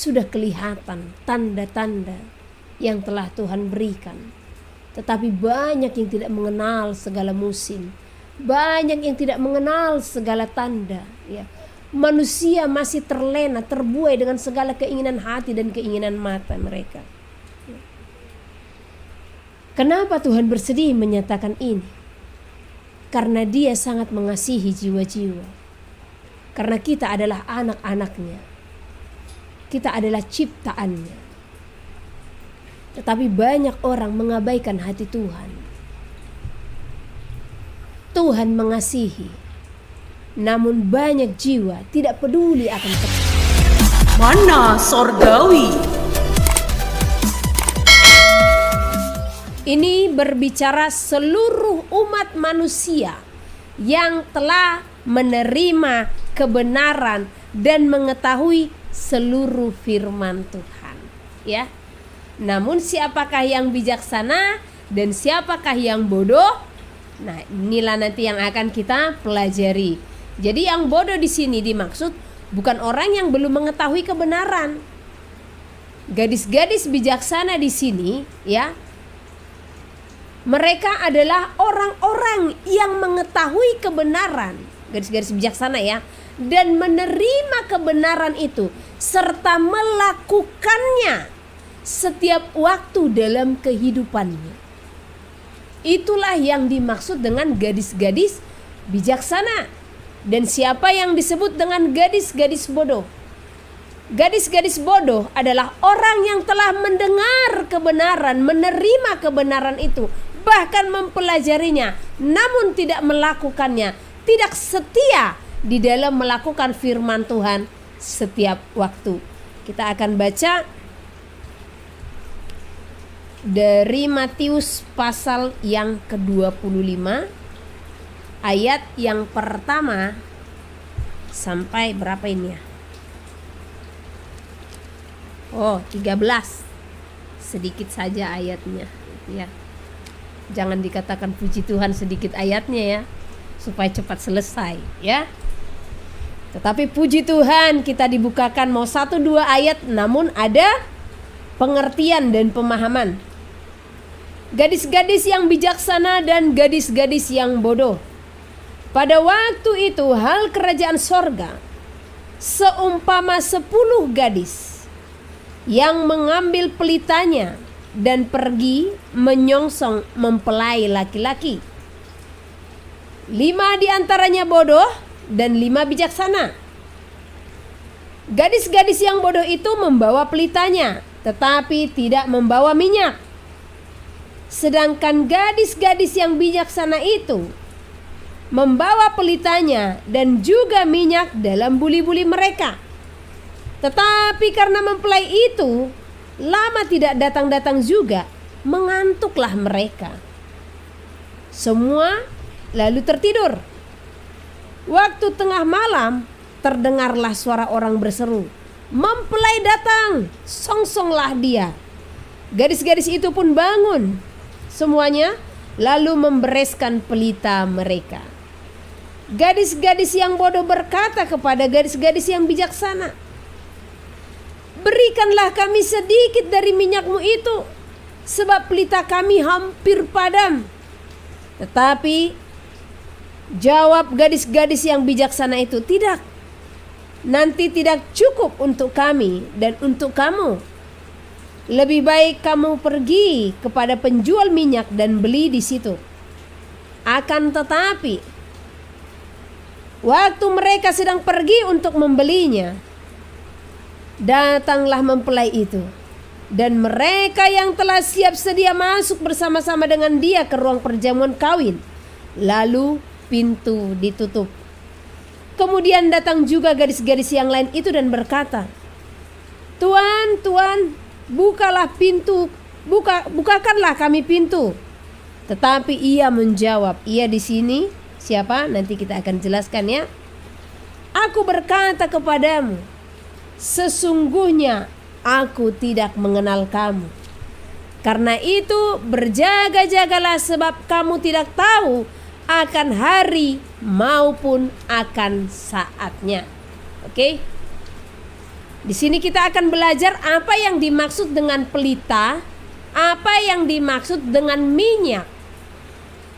sudah kelihatan tanda-tanda yang telah Tuhan berikan. Tetapi banyak yang tidak mengenal segala musim, banyak yang tidak mengenal segala tanda, ya. Manusia masih terlena, terbuai dengan segala keinginan hati dan keinginan mata mereka. Kenapa Tuhan bersedih menyatakan ini? Karena Dia sangat mengasihi jiwa-jiwa. Karena kita adalah anak-anaknya, kita adalah ciptaannya. Tetapi banyak orang mengabaikan hati Tuhan. Tuhan mengasihi, namun banyak jiwa tidak peduli akan Mana Sorgawi. Ini berbicara seluruh umat manusia yang telah menerima kebenaran dan mengetahui seluruh firman Tuhan, ya. Namun siapakah yang bijaksana dan siapakah yang bodoh? Nah, inilah nanti yang akan kita pelajari. Jadi yang bodoh di sini dimaksud bukan orang yang belum mengetahui kebenaran. Gadis-gadis bijaksana di sini, ya, mereka adalah orang-orang yang mengetahui kebenaran, gadis-gadis bijaksana, ya, dan menerima kebenaran itu serta melakukannya setiap waktu dalam kehidupannya. Itulah yang dimaksud dengan gadis-gadis bijaksana. Dan siapa yang disebut dengan gadis-gadis bodoh? Gadis-gadis bodoh adalah orang yang telah mendengar kebenaran, menerima kebenaran itu, bahkan mempelajarinya, namun tidak melakukannya, tidak setia di dalam melakukan firman Tuhan setiap waktu. Kita akan baca dari Matius pasal yang ke-25 ayat yang pertama sampai berapa ini ya? 13. Sedikit saja ayatnya, ya. Jangan dikatakan puji Tuhan sedikit ayatnya, ya, supaya cepat selesai, ya. Tetapi puji Tuhan kita dibukakan mau 1-2 ayat namun ada pengertian dan pemahaman. Gadis-gadis yang bijaksana dan gadis-gadis yang bodoh. Pada waktu itu hal kerajaan sorga seumpama 10 gadis yang mengambil pelitanya dan pergi menyongsong mempelai laki-laki. 5 diantaranya bodoh dan 5 bijaksana. Gadis-gadis yang bodoh itu membawa pelitanya, tetapi tidak membawa minyak. Sedangkan gadis-gadis yang bijaksana itu membawa pelitanya dan juga minyak dalam buli-buli mereka. Tetapi karena mempelai itu lama tidak datang-datang juga, mengantuklah mereka. Semua lalu tertidur. Waktu tengah malam terdengarlah suara orang berseru, "Mempelai datang, songsonglah dia." Gadis-gadis itu pun bangun semuanya, lalu membereskan pelita mereka. Gadis-gadis yang bodoh berkata kepada gadis-gadis yang bijaksana, "Berikanlah kami sedikit dari minyakmu itu, sebab pelita kami hampir padam." Tetapi jawab gadis-gadis yang bijaksana itu, "Tidak, nanti tidak cukup untuk kami dan untuk kamu. Lebih baik kamu pergi kepada penjual minyak dan beli di situ." Akan tetapi waktu mereka sedang pergi untuk membelinya, datanglah mempelai itu, dan mereka yang telah siap sedia masuk bersama-sama dengan dia ke ruang perjamuan kawin. Lalu pintu ditutup. Kemudian datang juga gadis-gadis yang lain itu dan berkata, "Tuan, Tuan, bukalah pintu, bukakanlah kami pintu." Tetapi ia menjawab, "Ia di sini." Siapa? Nanti kita akan jelaskan, ya. "Aku berkata kepadamu, sesungguhnya aku tidak mengenal kamu. Karena itu berjaga-jagalah, sebab kamu tidak tahu akan hari maupun akan saatnya." Oke. Di sini kita akan belajar apa yang dimaksud dengan pelita, apa yang dimaksud dengan minyak,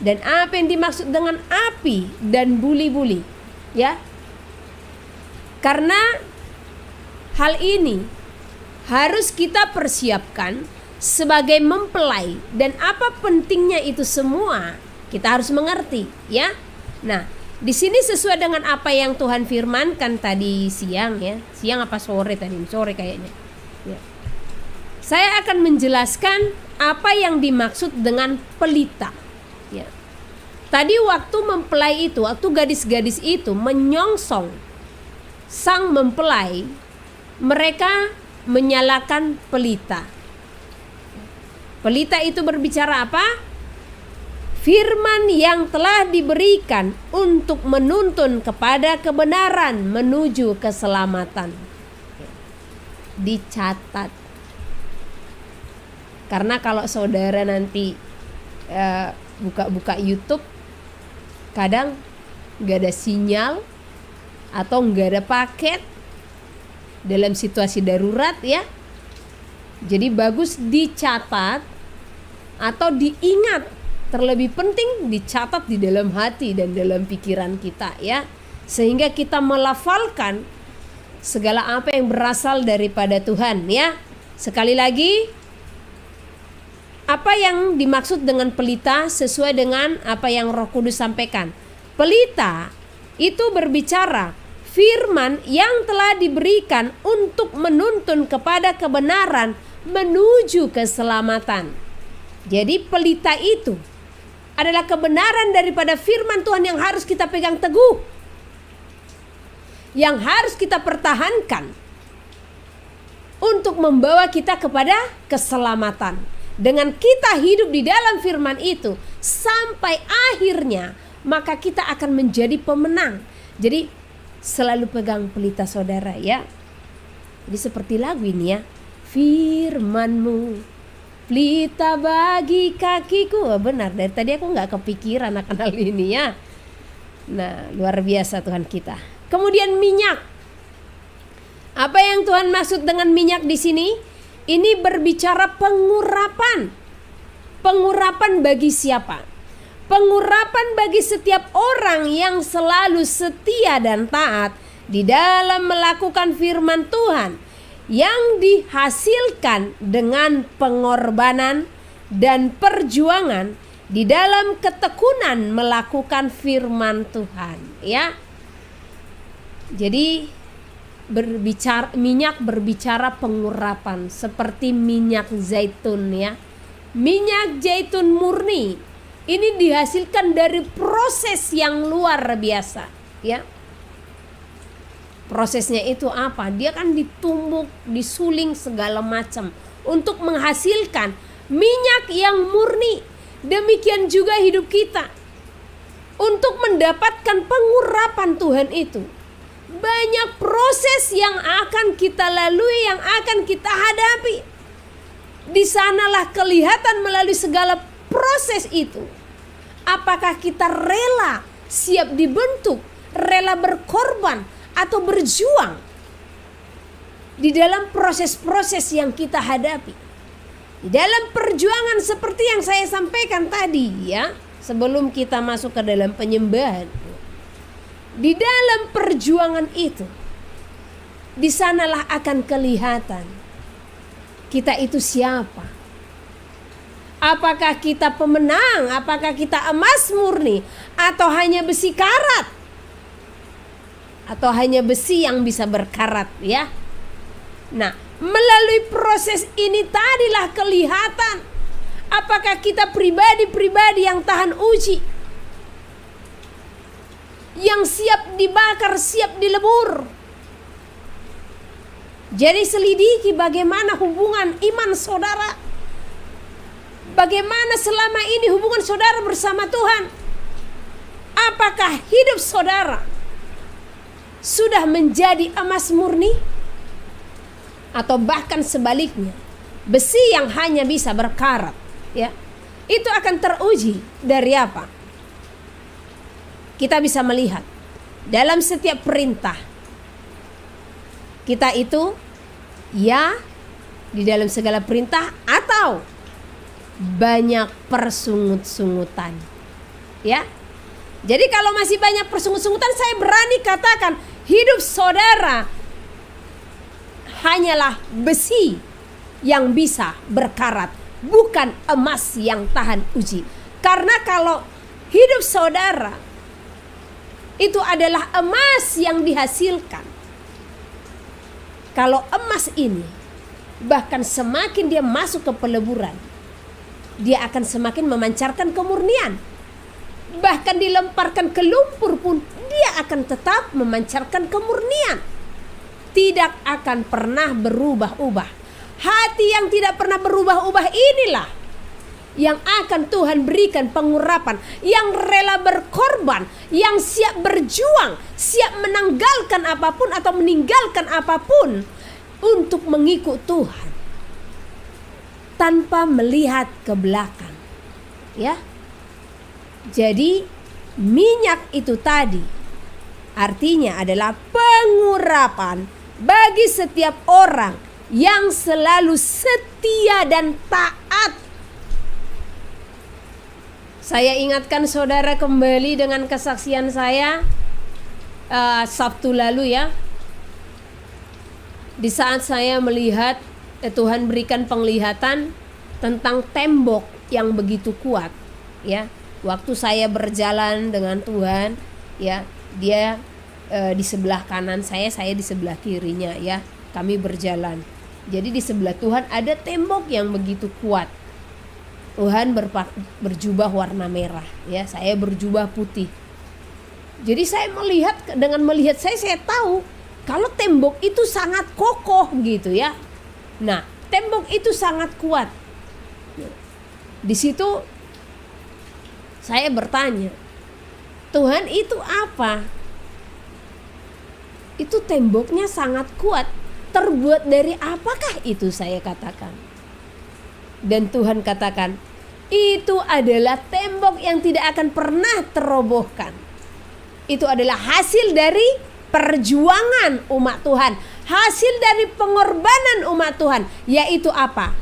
dan apa yang dimaksud dengan api dan buli-buli, ya. Karena hal ini harus kita persiapkan sebagai mempelai, dan apa pentingnya itu semua kita harus mengerti, ya. Nah, di sini sesuai dengan apa yang Tuhan firmankan tadi siang, ya. Siang apa sore tadi? Sore kayaknya. Ya. Saya akan menjelaskan apa yang dimaksud dengan pelita. Ya. Tadi waktu mempelai itu, waktu gadis-gadis itu menyongsong sang mempelai, mereka menyalakan pelita. Pelita itu berbicara apa? Firman yang telah diberikan untuk menuntun kepada kebenaran menuju keselamatan. Dicatat. Karena kalau saudara nanti buka-buka YouTube, kadang gak ada sinyal atau gak ada paket dalam situasi darurat, ya. Jadi bagus dicatat atau diingat. Terlebih penting dicatat di dalam hati dan dalam pikiran kita, ya. Sehingga kita melafalkan segala apa yang berasal daripada Tuhan, ya. Sekali lagi, apa yang dimaksud dengan pelita sesuai dengan apa yang Roh Kudus sampaikan. Pelita itu berbicara firman yang telah diberikan untuk menuntun kepada kebenaran menuju keselamatan. Jadi pelita itu adalah kebenaran daripada firman Tuhan yang harus kita pegang teguh, yang harus kita pertahankan untuk membawa kita kepada keselamatan. Dengan kita hidup di dalam firman itu sampai akhirnya, maka kita akan menjadi pemenang. Jadi selalu pegang pelita saudara, ya. Jadi seperti lagu ini, ya. Firman-Mu pelita bagi kakiku. Benar, dari tadi aku gak kepikiran akan hal ini, ya. Nah, luar biasa Tuhan kita. Kemudian minyak. Apa yang Tuhan maksud dengan minyak di sini? Ini berbicara pengurapan. Pengurapan bagi siapa? Pengurapan bagi setiap orang yang selalu setia dan taat di dalam melakukan firman Tuhan, yang dihasilkan dengan pengorbanan dan perjuangan di dalam ketekunan melakukan firman Tuhan, ya. Jadi minyak berbicara pengurapan, seperti minyak zaitun, ya. Minyak zaitun murni ini dihasilkan dari proses yang luar biasa, ya. Prosesnya itu apa? Dia kan ditumbuk, disuling segala macam untuk menghasilkan minyak yang murni. Demikian juga hidup kita. Untuk mendapatkan pengurapan Tuhan itu, banyak proses yang akan kita lalui, yang akan kita hadapi. Di sanalah kelihatan melalui segala proses itu, apakah kita rela siap dibentuk, rela berkorban, atau berjuang di dalam proses-proses yang kita hadapi. Di dalam perjuangan seperti yang saya sampaikan tadi, ya, sebelum kita masuk ke dalam penyembahan. Di dalam perjuangan itu, di sanalah akan kelihatan kita itu siapa. Apakah kita pemenang, apakah kita emas murni, atau hanya besi karat, atau hanya besi yang bisa berkarat, ya. Nah, melalui proses ini tadilah kelihatan apakah kita pribadi-pribadi yang tahan uji, yang siap dibakar, siap dilebur. Jadi selidiki bagaimana hubungan iman saudara, bagaimana selama ini hubungan saudara bersama Tuhan. Apakah hidup saudara sudah menjadi emas murni, atau bahkan sebaliknya, besi yang hanya bisa berkarat, ya. Itu akan teruji dari apa? Kita bisa melihat dalam setiap perintah kita itu Ya, di dalam segala perintah atau banyak persungut-sungutan. Ya. Jadi kalau masih banyak persungut-sungutan, saya berani katakan hidup saudara hanyalah besi yang bisa berkarat, bukan emas yang tahan uji. Karena kalau hidup saudara itu adalah emas yang dihasilkan, kalau emas ini bahkan semakin dia masuk ke peleburan, dia akan semakin memancarkan kemurnian. Bahkan dilemparkan ke lumpur pun dia akan tetap memancarkan kemurnian. Tidak akan pernah berubah-ubah. Hati yang tidak pernah berubah-ubah inilah yang akan Tuhan berikan pengurapan, yang rela berkorban, yang siap berjuang, siap menanggalkan apapun atau meninggalkan apapun untuk mengikut Tuhan tanpa melihat ke belakang. Ya. Jadi minyak itu tadi artinya adalah pengurapan bagi setiap orang yang selalu setia dan taat. Saya ingatkan saudara kembali dengan kesaksian saya Sabtu lalu ya. Di saat saya melihat Tuhan berikan penglihatan tentang tembok yang begitu kuat ya. Waktu saya berjalan dengan Tuhan ya, dia di sebelah kanan saya di sebelah kirinya ya. Kami berjalan. Jadi di sebelah Tuhan ada tembok yang begitu kuat. Tuhan berjubah warna merah ya, saya berjubah putih. Jadi saya melihat saya tahu kalau tembok itu sangat kokoh gitu ya. Nah, tembok itu sangat kuat. Di situ saya bertanya, Tuhan itu apa? Itu temboknya sangat kuat. Terbuat dari apakah itu, saya katakan. Dan Tuhan katakan, itu adalah tembok yang tidak akan pernah terobohkan. Itu adalah hasil dari perjuangan umat Tuhan, hasil dari pengorbanan umat Tuhan, yaitu apa?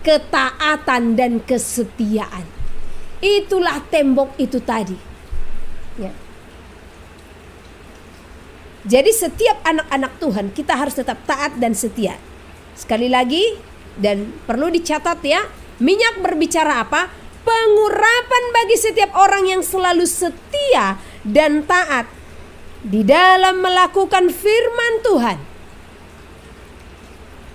Ketaatan dan kesetiaan. Itulah tembok itu tadi. Ya. Jadi setiap anak-anak Tuhan kita harus tetap taat dan setia. Sekali lagi, dan perlu dicatat ya, minyak berbicara apa? Pengurapan bagi setiap orang yang selalu setia dan taat di dalam melakukan firman Tuhan.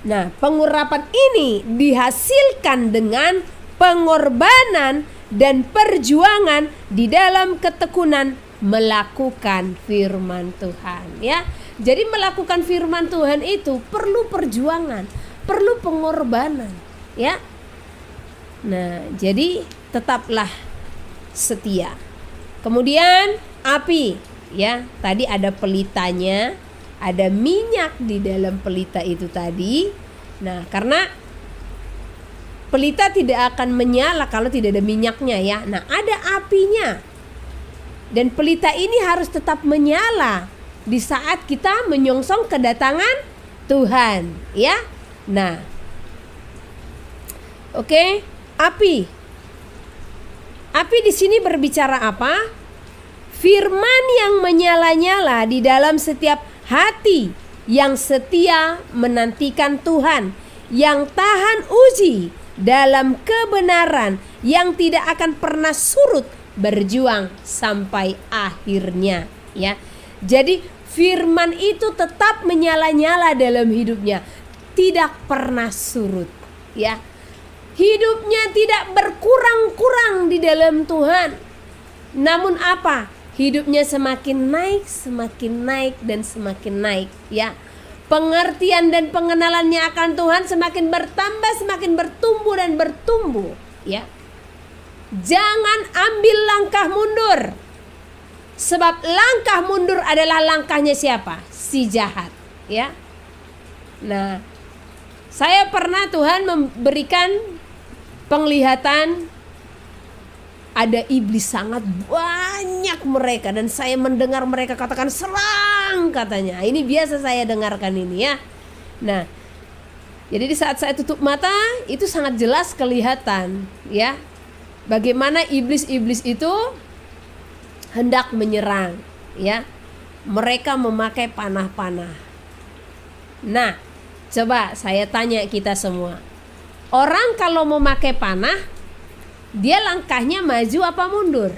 Nah, pengurapan ini dihasilkan dengan pengorbanan dan perjuangan di dalam ketekunan melakukan firman Tuhan ya. Jadi melakukan firman Tuhan itu perlu perjuangan, perlu pengorbanan ya. Nah, jadi tetaplah setia. Kemudian api ya. Tadi ada pelitanya, ada minyak di dalam pelita itu tadi. Nah, karena pelita tidak akan menyala kalau tidak ada minyaknya ya. Nah, ada apinya. Dan pelita ini harus tetap menyala di saat kita menyongsong kedatangan Tuhan, ya. Nah, oke, api. Api di sini berbicara apa? Firman yang menyala-nyala di dalam setiap hati yang setia menantikan Tuhan, yang tahan uji dalam kebenaran, yang tidak akan pernah surut berjuang sampai akhirnya ya. Jadi firman itu tetap menyala-nyala dalam hidupnya, tidak pernah surut ya. Hidupnya tidak berkurang-kurang di dalam Tuhan. Namun apa? Hidupnya semakin naik dan semakin naik ya. Pengertian dan pengenalannya akan Tuhan semakin bertambah, semakin bertumbuh dan bertumbuh ya. Jangan ambil langkah mundur. Sebab langkah mundur adalah langkahnya siapa? Si jahat, ya. Nah, saya pernah Tuhan memberikan penglihatan ada iblis sangat banyak mereka, dan saya mendengar mereka katakan serang katanya. Ini biasa saya dengarkan ini ya. Nah, Jadi di saat saya tutup mata itu sangat jelas kelihatan ya, bagaimana iblis-iblis itu hendak menyerang ya. Mereka memakai panah-panah. Nah, coba saya tanya kita semua. Orang kalau memakai panah, dia langkahnya maju apa mundur?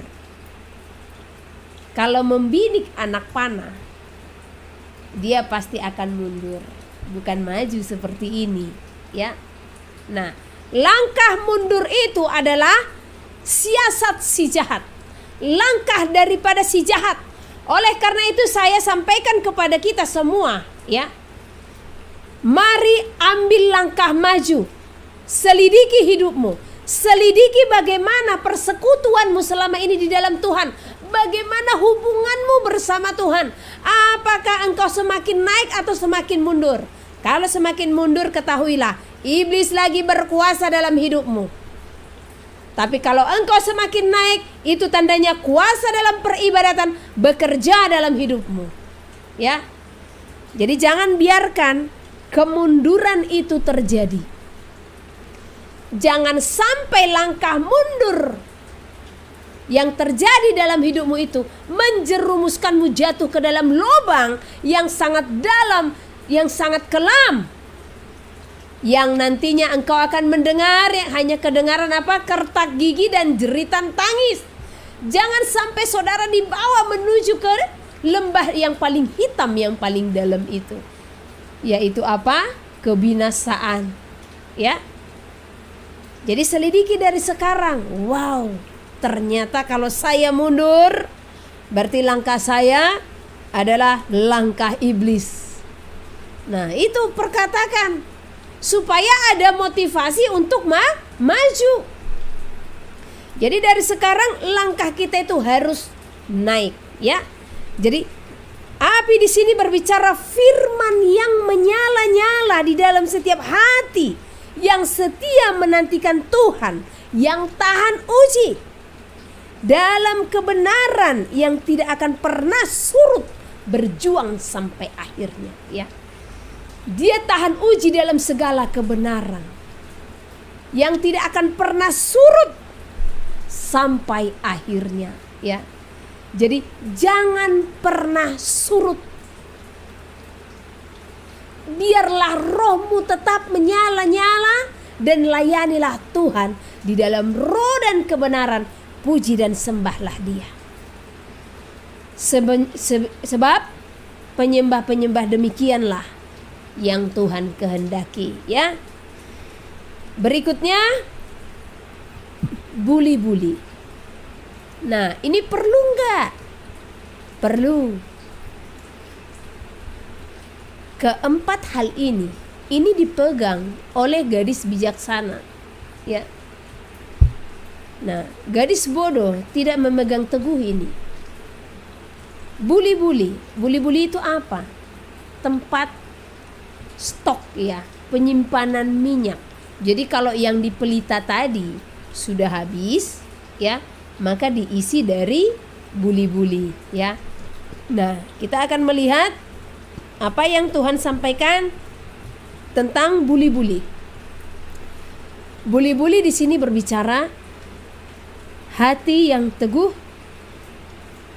Kalau membidik anak panah, dia pasti akan mundur, bukan maju seperti ini, ya. Nah, langkah mundur itu adalah siasat si jahat, langkah daripada si jahat. Oleh karena itu saya sampaikan kepada kita semua, ya. Mari ambil langkah maju. Selidiki hidupmu, selidiki bagaimana persekutuanmu selama ini di dalam Tuhan. Bagaimana hubunganmu bersama Tuhan? Apakah engkau semakin naik atau semakin mundur? Kalau semakin mundur, ketahuilah iblis lagi berkuasa dalam hidupmu. Tapi kalau engkau semakin naik, itu tandanya kuasa dalam peribadatan bekerja dalam hidupmu. Ya. Jadi jangan biarkan kemunduran itu terjadi. Jangan sampai langkah mundur yang terjadi dalam hidupmu itu menjerumuskanmu jatuh ke dalam lubang yang sangat dalam, yang sangat kelam, yang nantinya engkau akan mendengar hanya kedengaran apa? Kertak gigi dan jeritan tangis. Jangan sampai saudara dibawa menuju ke lembah yang paling hitam, yang paling dalam itu, yaitu apa? Kebinasaan. Ya. Jadi selidiki dari sekarang. Wow, ternyata kalau saya mundur, berarti langkah saya adalah langkah iblis. Nah, itu perkatakan supaya ada motivasi untuk maju. Jadi dari sekarang langkah kita itu harus naik, ya. Jadi api di sini berbicara firman yang menyala-nyala di dalam setiap hati yang setia menantikan Tuhan, yang tahan uji dalam kebenaran, yang tidak akan pernah surut, berjuang sampai akhirnya, ya. Dia tahan uji dalam segala kebenaran yang tidak akan pernah surut sampai akhirnya, ya. Jadi jangan pernah surut. Biarlah rohmu tetap menyala-nyala dan layanilah Tuhan di dalam roh dan kebenaran. Puji dan sembahlah Dia. Sebab penyembah-penyembah demikianlah yang Tuhan kehendaki, ya. Berikutnya buli-buli. Nah, ini perlu enggak? Perlu. Keempat hal ini dipegang oleh gadis bijaksana, ya. Nah, gadis bodoh tidak memegang teguh ini. Buli-buli itu apa? Tempat stok, ya, penyimpanan minyak. Jadi kalau yang di pelita tadi sudah habis, ya, maka diisi dari buli-buli, ya. Nah, kita akan melihat apa yang Tuhan sampaikan tentang buli-buli. Buli-buli di sini berbicara hati yang teguh.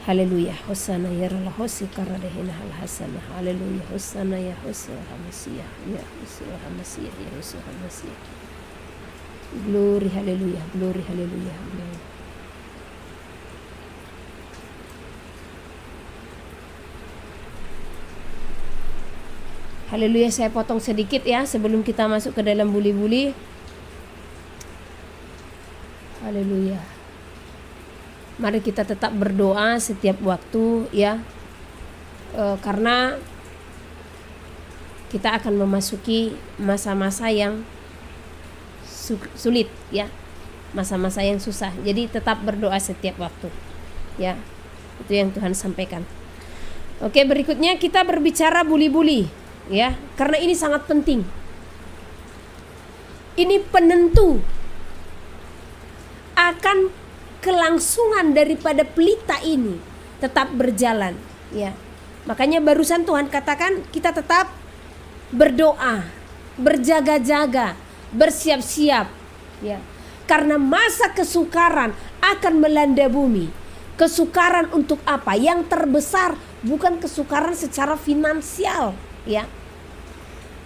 Haleluya. Hosana ya Allah hosi karadehina hal hasanah. Haleluya. Hosana ya Hosana Masiyah. Ya Hosana Masiyah. Ya Hosana Masiyah. Glory haleluya. Glory haleluya. Glory. Haleluya, saya potong sedikit ya sebelum kita masuk ke dalam buli-buli. Haleluya. Mari kita tetap berdoa setiap waktu, ya. Karena kita akan memasuki masa-masa yang sulit, ya. Masa-masa yang susah. Jadi tetap berdoa setiap waktu. Ya. Itu yang Tuhan sampaikan. Oke, berikutnya kita berbicara buli-buli. Ya, karena ini sangat penting. Ini penentu akan kelangsungan daripada pelita ini tetap berjalan, ya. Makanya barusan Tuhan katakan kita tetap berdoa berjaga-jaga, bersiap-siap, ya. Karena masa kesukaran akan melanda bumi. Kesukaran untuk apa? Yang terbesar bukan kesukaran secara finansial, ya.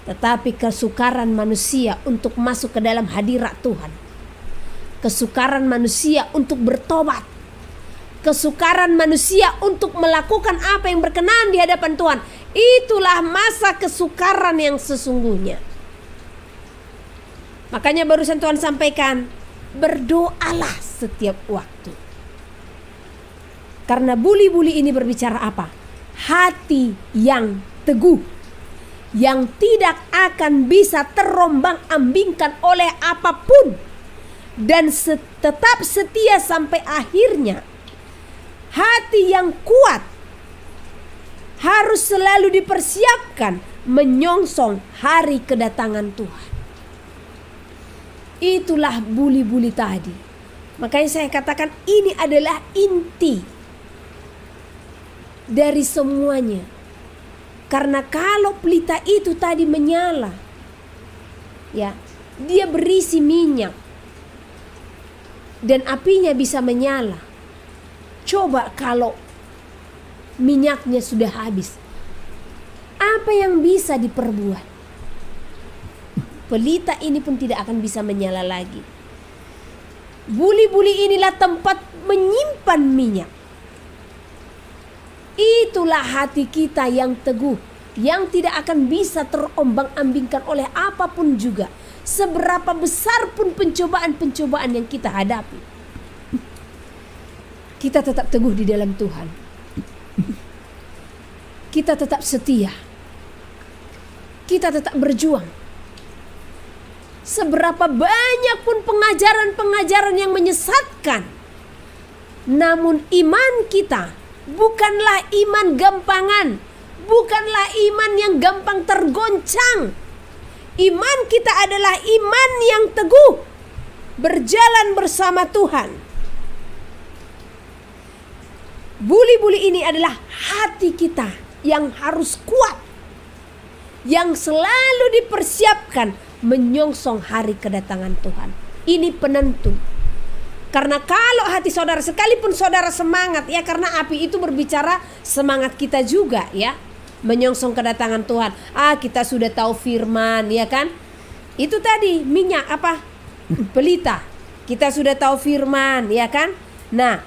Tetapi kesukaran manusia untuk masuk ke dalam hadirat Tuhan. Kesukaran manusia untuk bertobat. Kesukaran manusia untuk melakukan apa yang berkenan di hadapan Tuhan. Itulah masa kesukaran yang sesungguhnya. Makanya barusan Tuhan sampaikan, berdoalah setiap waktu. Karena buli-buli ini berbicara apa? Hati yang teguh, yang tidak akan bisa terombang-ambingkan oleh apapun, dan tetap setia sampai akhirnya. Hati yang kuat harus selalu dipersiapkan menyongsong hari kedatangan Tuhan. Itulah buli-buli tadi. Makanya saya katakan ini adalah inti dari semuanya. Karena kalau pelita itu tadi menyala, ya, dia berisi minyak dan apinya bisa menyala. Coba kalau minyaknya sudah habis, apa yang bisa diperbuat? Pelita ini pun tidak akan bisa menyala lagi. Buli-buli inilah tempat menyimpan minyak. Itulah hati kita yang teguh, yang tidak akan bisa terombang-ambingkan oleh apapun juga. Seberapa besar pun pencobaan-pencobaan yang kita hadapi, kita tetap teguh di dalam Tuhan. Kita tetap setia. Kita tetap berjuang. Seberapa banyak pun pengajaran-pengajaran yang menyesatkan, namun iman kita bukanlah iman gampangan, bukanlah iman yang gampang tergoncang. Iman kita adalah iman yang teguh, berjalan bersama Tuhan. Buli-buli ini adalah hati kita yang harus kuat, yang selalu dipersiapkan menyongsong hari kedatangan Tuhan. Ini penentu. Karena kalau hati saudara, sekalipun saudara semangat, ya, karena api itu berbicara semangat kita juga, ya, menyongsong kedatangan Tuhan. Kita sudah tahu firman, ya kan? Itu tadi minyak apa? Pelita. Kita sudah tahu firman, ya kan? Nah,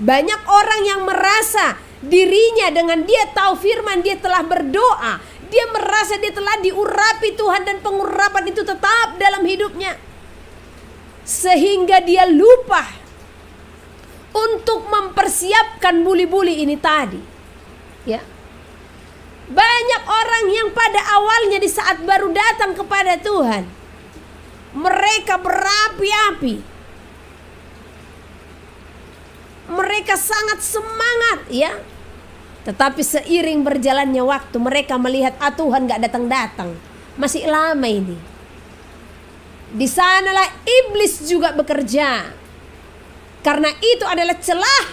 banyak orang yang merasa dirinya dengan dia tahu firman, dia telah berdoa, dia merasa dia telah diurapi Tuhan dan pengurapan itu tetap dalam hidupnya. Sehingga dia lupa untuk mempersiapkan buli-buli ini tadi. Ya. Banyak orang yang pada awalnya di saat baru datang kepada Tuhan, mereka berapi-api. Mereka sangat semangat, ya. Tetapi seiring berjalannya waktu, mereka melihat Tuhan gak datang-datang. Masih lama ini. Di sanalah iblis juga bekerja. Karena itu adalah celah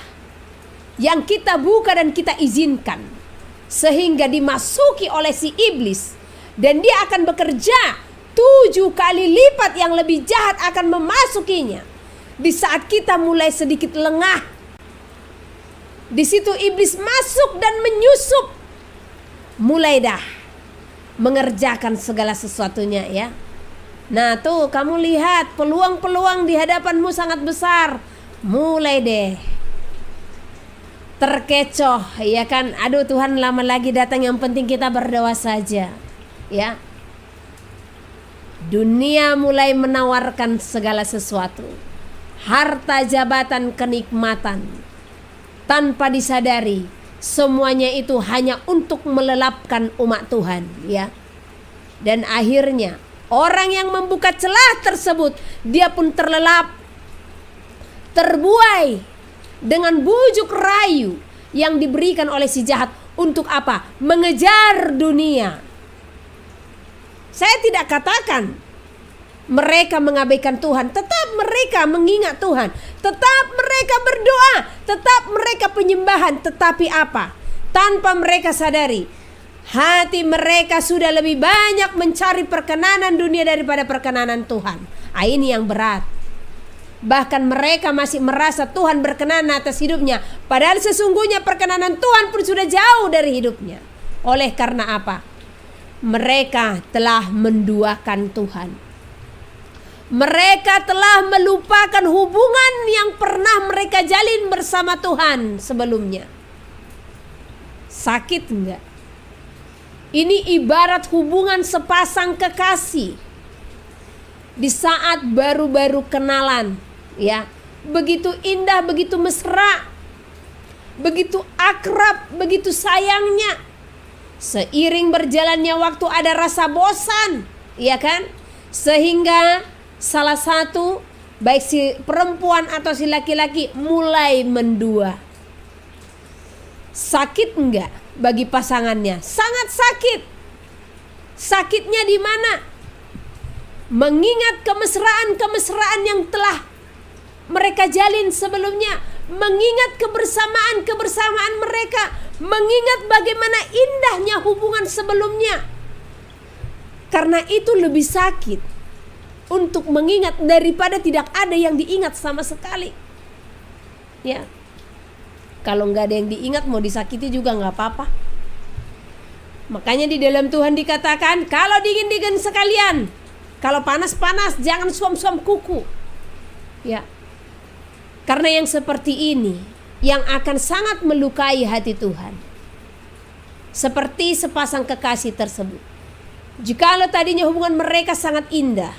yang kita buka dan kita izinkan, sehingga dimasuki oleh si iblis. Dan dia akan bekerja 7 kali lipat yang lebih jahat akan memasukinya. Di saat kita mulai sedikit lengah, di situ iblis masuk dan menyusup. Mulai dah mengerjakan segala sesuatunya, ya. Nah tuh kamu lihat peluang-peluang di hadapanmu sangat besar. Mulai deh terkecoh, ya kan? Aduh, Tuhan lama lagi datang, yang penting kita berdoa saja, ya. Dunia mulai menawarkan segala sesuatu, harta, jabatan, kenikmatan. Tanpa disadari, semuanya itu hanya untuk melelapkan umat Tuhan, ya. Dan akhirnya orang yang membuka celah tersebut, dia pun terlelap, terbuai dengan bujuk rayu yang diberikan oleh si jahat. Untuk apa? Mengejar dunia. Saya tidak katakan mereka mengabaikan Tuhan, tetap mereka mengingat Tuhan, tetap mereka berdoa, tetap mereka penyembahan. Tetapi apa? Tanpa mereka sadari, Hati mereka sudah lebih banyak mencari perkenanan dunia daripada perkenanan Tuhan. Ini yang berat. Bahkan mereka masih merasa Tuhan berkenan atas hidupnya, padahal sesungguhnya perkenanan Tuhan pun sudah jauh dari hidupnya. Oleh karena apa? Mereka telah menduakan Tuhan. Mereka telah melupakan hubungan yang pernah mereka jalin bersama Tuhan sebelumnya. Sakit enggak? Ini ibarat hubungan sepasang kekasih di saat baru-baru kenalan, ya. Begitu indah, begitu mesra, begitu akrab, begitu sayangnya. Seiring berjalannya waktu ada rasa bosan, ya kan? Sehingga salah satu, baik si perempuan atau si laki-laki, mulai mendua. Sakit enggak bagi pasangannya? Sangat sakit. Sakitnya di mana? Mengingat kemesraan-kemesraan yang telah mereka jalin sebelumnya, mengingat kebersamaan mereka, mengingat bagaimana indahnya hubungan sebelumnya. Karena itu lebih sakit untuk mengingat daripada tidak ada yang diingat sama sekali. Ya. Kalau nggak ada yang diingat, mau disakiti juga nggak apa-apa. Makanya di dalam Tuhan dikatakan, kalau dingin-dingin sekalian, kalau panas-panas jangan suam-suam kuku. Ya. Karena yang seperti ini yang akan sangat melukai hati Tuhan. Seperti sepasang kekasih tersebut. Jikalau tadinya hubungan mereka sangat indah,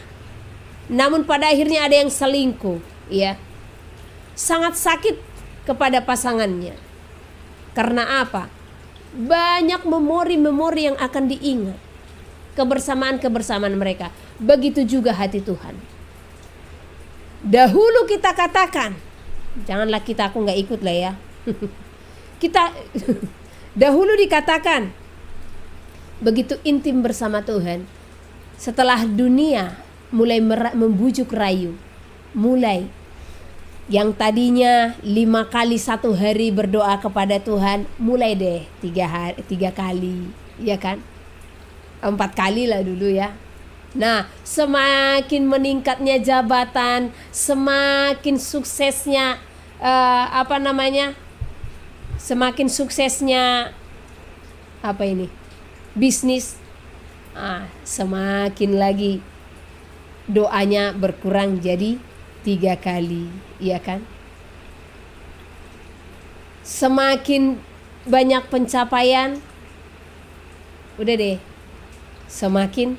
namun pada akhirnya ada yang selingkuh, ya. Sangat sakit kepada pasangannya. Karena apa? Banyak memori-memori yang akan diingat. Kebersamaan-kebersamaan mereka. Begitu juga hati Tuhan. Dahulu kita katakan, janganlah kita, aku gak ikut lah ya. Kita dahulu dikatakan begitu intim bersama Tuhan. Setelah dunia mulai membujuk rayu, mulai yang tadinya 5 kali satu hari berdoa kepada Tuhan, mulai deh 3 kali, ya kan? 4 kali lah dulu ya. Nah, semakin meningkatnya jabatan, semakin suksesnya semakin suksesnya bisnis, semakin lagi doanya berkurang jadi 3 kali, iya kan? Semakin banyak pencapaian, udah deh, semakin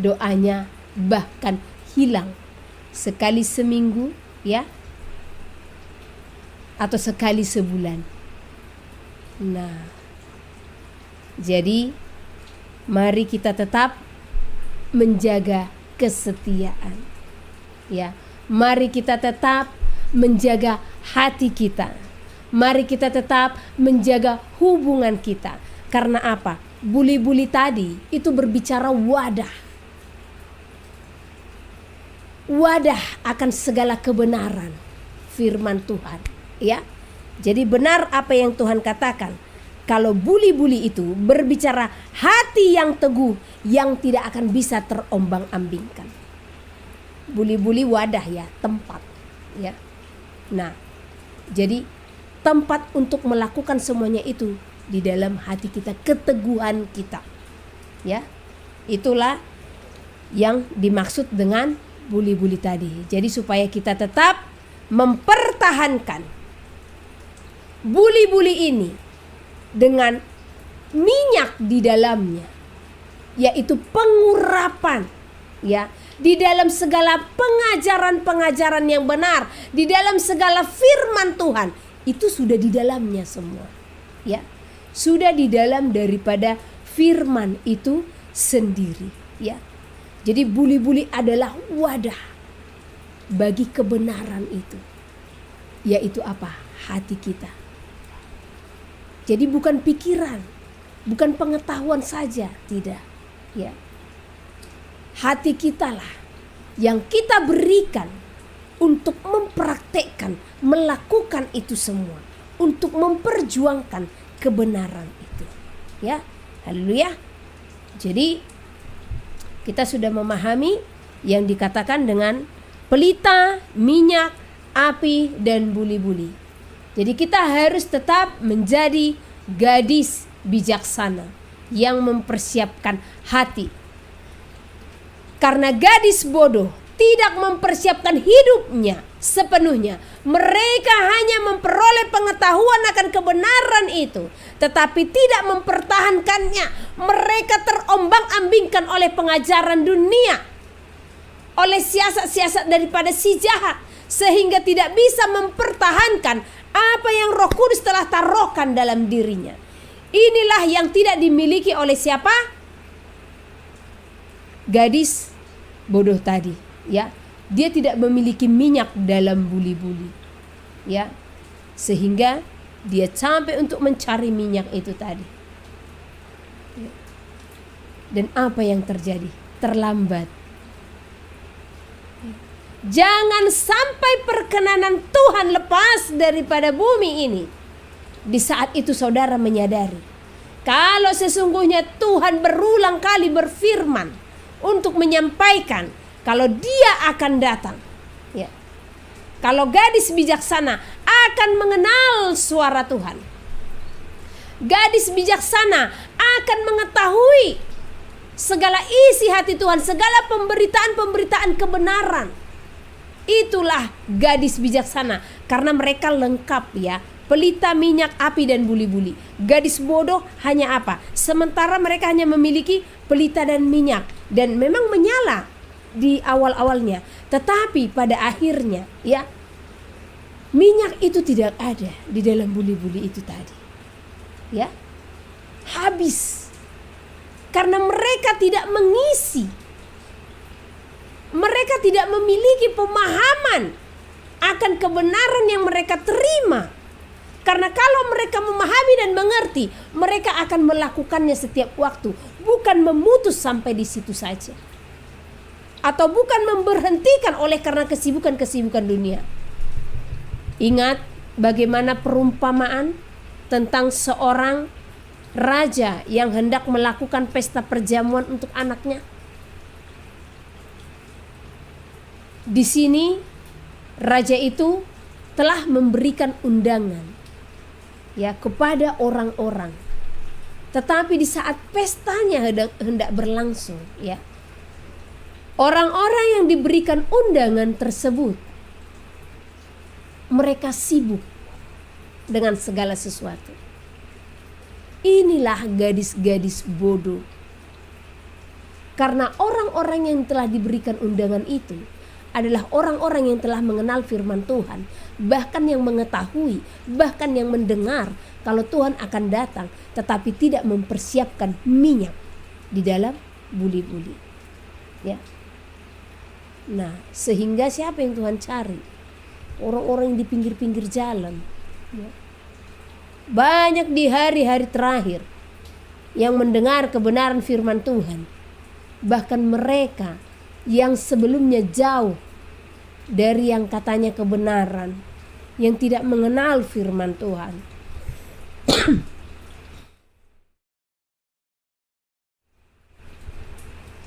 doanya bahkan hilang. Sekali seminggu, ya, atau sekali sebulan. Nah, jadi mari kita tetap menjaga kesetiaan, ya. Mari kita tetap menjaga hati kita. Mari kita tetap menjaga hubungan kita. Karena apa? Buli-buli tadi itu berbicara wadah. Wadah akan segala kebenaran firman Tuhan, ya. Jadi benar apa yang Tuhan katakan. Kalau buli-buli itu berbicara hati yang teguh yang tidak akan bisa terombang-ambingkan. Buli-buli wadah, ya, tempat, ya. Nah, jadi tempat untuk melakukan semuanya itu di dalam hati kita, keteguhan kita, ya. Itulah yang dimaksud dengan buli-buli tadi. Jadi supaya kita tetap mempertahankan buli-buli ini dengan minyak di dalamnya, yaitu pengurapan, ya, di dalam segala pengajaran-pengajaran yang benar, di dalam segala firman Tuhan, itu sudah di dalamnya semua, ya. Sudah di dalam daripada firman itu sendiri, ya. Jadi buli-buli adalah wadah bagi kebenaran itu, yaitu apa? Hati kita. Jadi bukan pikiran, bukan pengetahuan saja, tidak, ya. Hati kita lah yang kita berikan untuk mempraktekkan, melakukan itu semua, untuk memperjuangkan kebenaran itu, ya. Haleluya. Jadi kita sudah memahami yang dikatakan dengan pelita, minyak, api, dan buli-buli. Jadi kita harus tetap menjadi gadis bijaksana yang mempersiapkan hati. Karena gadis bodoh tidak mempersiapkan hidupnya sepenuhnya. Mereka hanya memperoleh pengetahuan akan kebenaran itu, tetapi tidak mempertahankannya. Mereka terombang-ambingkan oleh pengajaran dunia, oleh siasat-siasat daripada si jahat, sehingga tidak bisa mempertahankan apa yang Roh Kudus telah taruhkan dalam dirinya. Inilah yang tidak dimiliki oleh siapa? Gadis bodoh tadi, ya. Dia tidak memiliki minyak dalam buli-buli, ya, sehingga dia sampai untuk mencari minyak itu tadi. Dan apa yang terjadi? Terlambat. Jangan sampai perkenanan Tuhan lepas daripada bumi ini. Di saat itu saudara menyadari, kalau sesungguhnya Tuhan berulang kali berfirman untuk menyampaikan kalau Dia akan datang, ya. Kalau gadis bijaksana akan mengenal suara Tuhan. Gadis bijaksana akan mengetahui segala isi hati Tuhan, segala pemberitaan-pemberitaan kebenaran. Itulah gadis bijaksana, karena mereka lengkap, ya. Pelita, minyak, api, dan buli-buli. Gadis bodoh hanya apa? Sementara mereka hanya memiliki pelita dan minyak, dan memang menyala di awal-awalnya, tetapi pada akhirnya, ya, minyak itu tidak ada di dalam buli-buli itu tadi, ya, habis karena mereka tidak mengisi, mereka tidak memiliki pemahaman akan kebenaran yang mereka terima. Karena kalau mereka memahami dan mengerti, mereka akan melakukannya setiap waktu, bukan memutus sampai di situ saja, atau bukan memberhentikan oleh karena kesibukan-kesibukan dunia. Ingat bagaimana perumpamaan tentang seorang raja yang hendak melakukan pesta perjamuan untuk anaknya. Di sini raja itu telah memberikan undangan, ya, kepada orang-orang. Tetapi di saat pestanya hendak berlangsung, ya, orang-orang yang diberikan undangan tersebut, mereka sibuk dengan segala sesuatu. Inilah gadis-gadis bodoh. Karena orang-orang yang telah diberikan undangan itu adalah orang-orang yang telah mengenal firman Tuhan, bahkan yang mengetahui, bahkan yang mendengar kalau Tuhan akan datang, tetapi tidak mempersiapkan minyak di dalam buli-buli, ya. Nah, sehingga siapa yang Tuhan cari? Orang-orang yang di pinggir-pinggir jalan, ya. Banyak di hari-hari terakhir yang mendengar kebenaran firman Tuhan, bahkan mereka yang sebelumnya jauh dari yang katanya kebenaran, yang tidak mengenal firman Tuhan.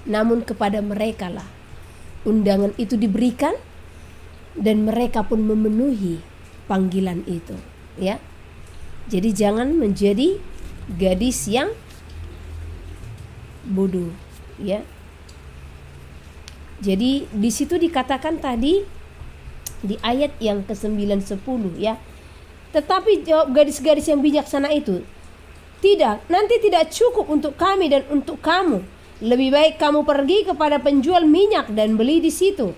Namun kepada mereka lah undangan itu diberikan, dan mereka pun memenuhi panggilan itu, ya. Jadi jangan menjadi gadis yang bodoh, ya. Jadi di situ dikatakan tadi di ayat yang ke-9, 10, ya. Tetapi jawab gadis-gadis yang bijaksana itu, tidak, nanti tidak cukup untuk kami dan untuk kamu. Lebih baik kamu pergi kepada penjual minyak dan beli di situ.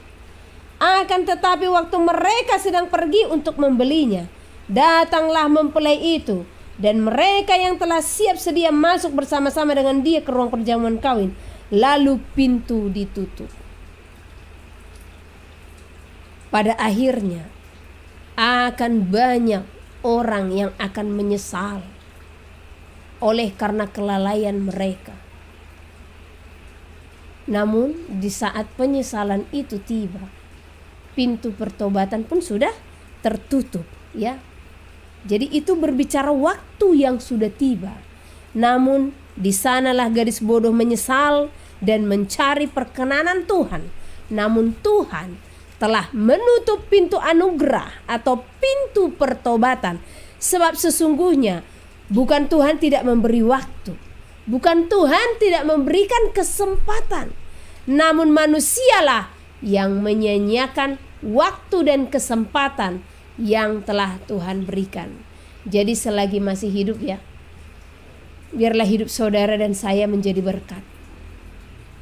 Akan tetapi waktu mereka sedang pergi untuk membelinya, datanglah mempelai itu, dan mereka yang telah siap sedia masuk bersama-sama dengan dia ke ruang perjamuan kawin. Lalu pintu ditutup. Pada akhirnya akan banyak orang yang akan menyesal oleh karena kelalaian mereka. Namun di saat penyesalan itu tiba, pintu pertobatan pun sudah tertutup, ya. Jadi itu berbicara waktu yang sudah tiba. Namun Di sanalah gadis bodoh menyesal dan mencari perkenanan Tuhan. Namun Tuhan telah menutup pintu anugerah atau pintu pertobatan. Sebab sesungguhnya bukan Tuhan tidak memberi waktu, bukan Tuhan tidak memberikan kesempatan, namun manusialah yang menyia-nyiakan waktu dan kesempatan yang telah Tuhan berikan. Jadi selagi masih hidup ya, biarlah hidup saudara dan saya menjadi berkat.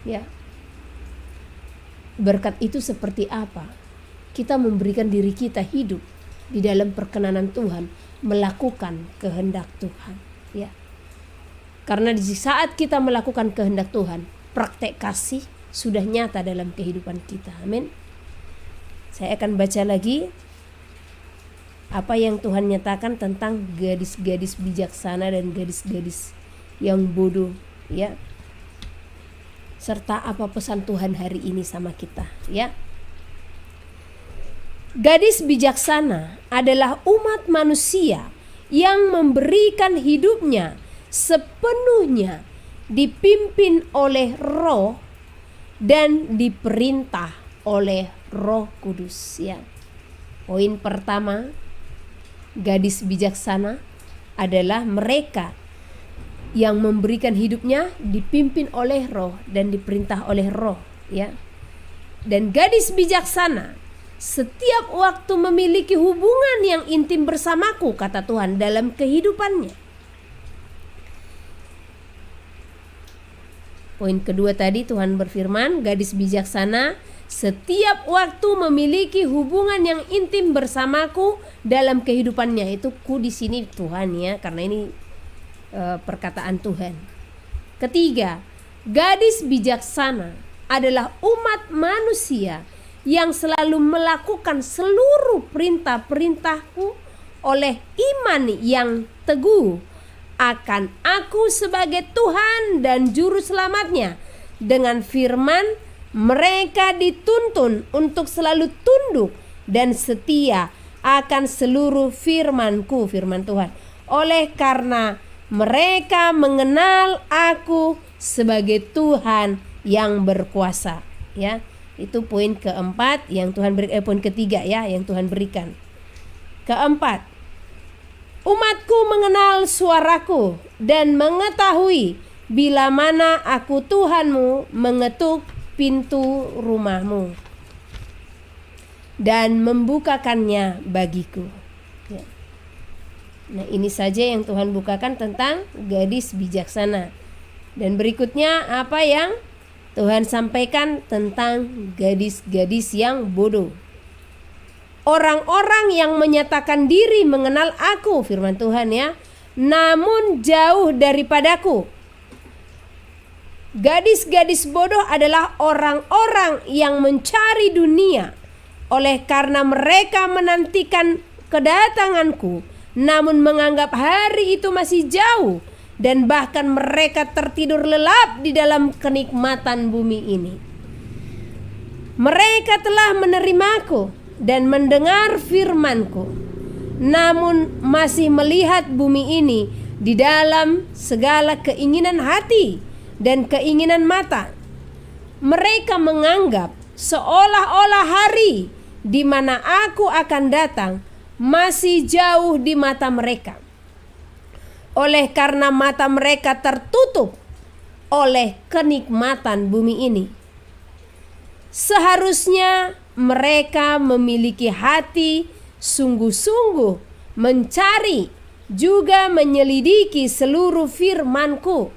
Ya. Berkat itu seperti apa? Kita memberikan diri kita hidup di dalam perkenanan Tuhan, melakukan kehendak Tuhan, ya. Karena di saat kita melakukan kehendak Tuhan, praktek kasih sudah nyata dalam kehidupan kita. Amin. Saya akan baca lagi apa yang Tuhan nyatakan tentang gadis-gadis bijaksana dan gadis-gadis yang bodoh, ya. Serta apa pesan Tuhan hari ini sama kita, ya. Gadis bijaksana adalah umat manusia yang memberikan hidupnya sepenuhnya dipimpin oleh Roh dan diperintah oleh Roh Kudus, ya. Poin pertama, gadis bijaksana adalah mereka yang memberikan hidupnya dipimpin oleh Roh dan diperintah oleh Roh, ya. Dan gadis bijaksana setiap waktu memiliki hubungan yang intim bersamaku, kata Tuhan, dalam kehidupannya. Poin kedua tadi Tuhan berfirman, gadis bijaksana setiap waktu memiliki hubungan yang intim bersamaku dalam kehidupannya. Itu ku di sini Tuhan, ya, karena ini perkataan Tuhan. Ketiga, gadis bijaksana adalah umat manusia yang selalu melakukan seluruh perintah-perintahku oleh iman yang teguh akan aku sebagai Tuhan dan Juru Selamatnya. Dengan firman, mereka dituntun untuk selalu tunduk dan setia akan seluruh firmanku, firman Tuhan. Oleh karena mereka mengenal aku sebagai Tuhan yang berkuasa, ya. Itu poin keempat yang Tuhan beri, poin ketiga, ya, yang Tuhan berikan. Keempat, umatku mengenal suaraku dan mengetahui bila mana aku Tuhanmu mengetuk pintu rumahmu dan membukakannya bagiku. Ya. Nah, ini saja yang Tuhan bukakan tentang gadis bijaksana. Dan berikutnya apa yang Tuhan sampaikan tentang gadis-gadis yang bodoh. Orang-orang yang menyatakan diri mengenal aku, firman Tuhan, ya, namun jauh daripadaku. Gadis-gadis bodoh adalah orang-orang yang mencari dunia. Oleh karena mereka menantikan kedatanganku, namun menganggap hari itu masih jauh, dan bahkan mereka tertidur lelap di dalam kenikmatan bumi ini. Mereka telah menerimaku dan mendengar firmanku, namun masih melihat bumi ini di dalam segala keinginan hati dan keinginan mata. Mereka menganggap seolah-olah hari di mana aku akan datang masih jauh di mata mereka. Oleh karena mata mereka tertutup oleh kenikmatan bumi ini. Seharusnya mereka memiliki hati sungguh-sungguh mencari juga menyelidiki seluruh firmanku.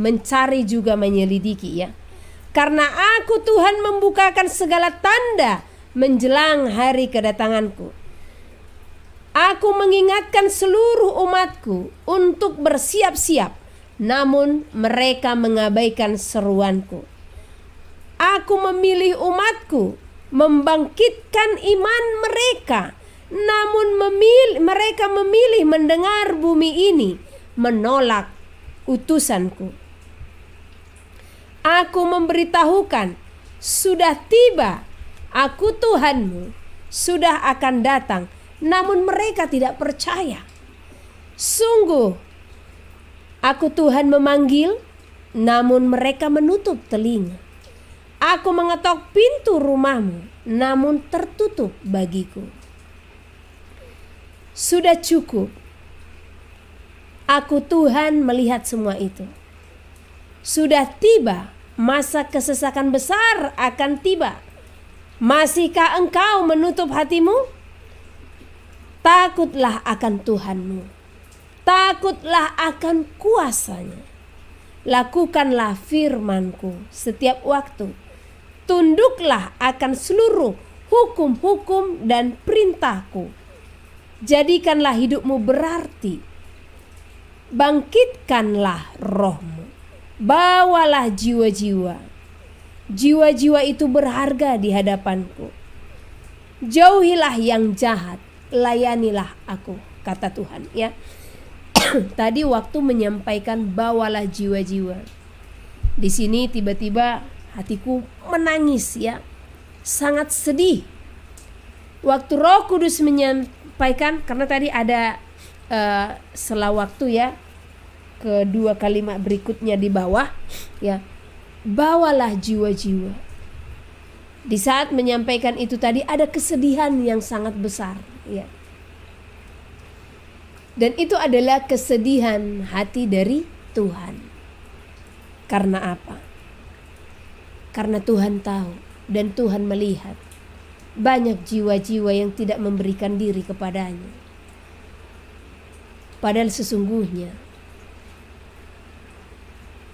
Mencari juga menyelidiki, ya. Karena aku Tuhan membukakan segala tanda menjelang hari kedatanganku. Aku mengingatkan seluruh umatku untuk bersiap-siap, namun mereka mengabaikan seruanku. Aku memilih umatku membangkitkan iman mereka, namun mereka memilih mendengar bumi ini, menolak utusanku. Aku memberitahukan, sudah tiba, aku Tuhanmu, sudah akan datang. Namun mereka tidak percaya. Sungguh, Aku Tuhan memanggil, namun mereka menutup telinga. Aku mengetok pintu rumahmu, namun tertutup bagiku. Sudah cukup. Aku Tuhan melihat semua itu. Sudah tiba, masa kesesakan besar akan tiba. Masihkah engkau menutup hatimu? Takutlah akan Tuhanmu. Takutlah akan kuasanya. Lakukanlah firman-Ku setiap waktu. Tunduklah akan seluruh hukum-hukum dan perintah-Ku. Jadikanlah hidupmu berarti. Bangkitkanlah rohmu. Bawalah jiwa-jiwa. Jiwa-jiwa itu berharga di hadapan-Ku. Jauhilah yang jahat, layanilah aku, kata Tuhan, ya. Tadi waktu menyampaikan bawalah jiwa-jiwa. Di sini tiba-tiba hatiku menangis, ya. Sangat sedih. Waktu Roh Kudus menyampaikan, karena tadi ada setelah waktu, ya, kedua kalimat berikutnya di bawah, ya, bawalah jiwa-jiwa. Di saat menyampaikan itu tadi ada kesedihan yang sangat besar, ya. Dan itu adalah kesedihan hati dari Tuhan. Karena apa? Karena Tuhan tahu dan Tuhan melihat banyak jiwa-jiwa yang tidak memberikan diri kepadanya. Padahal sesungguhnya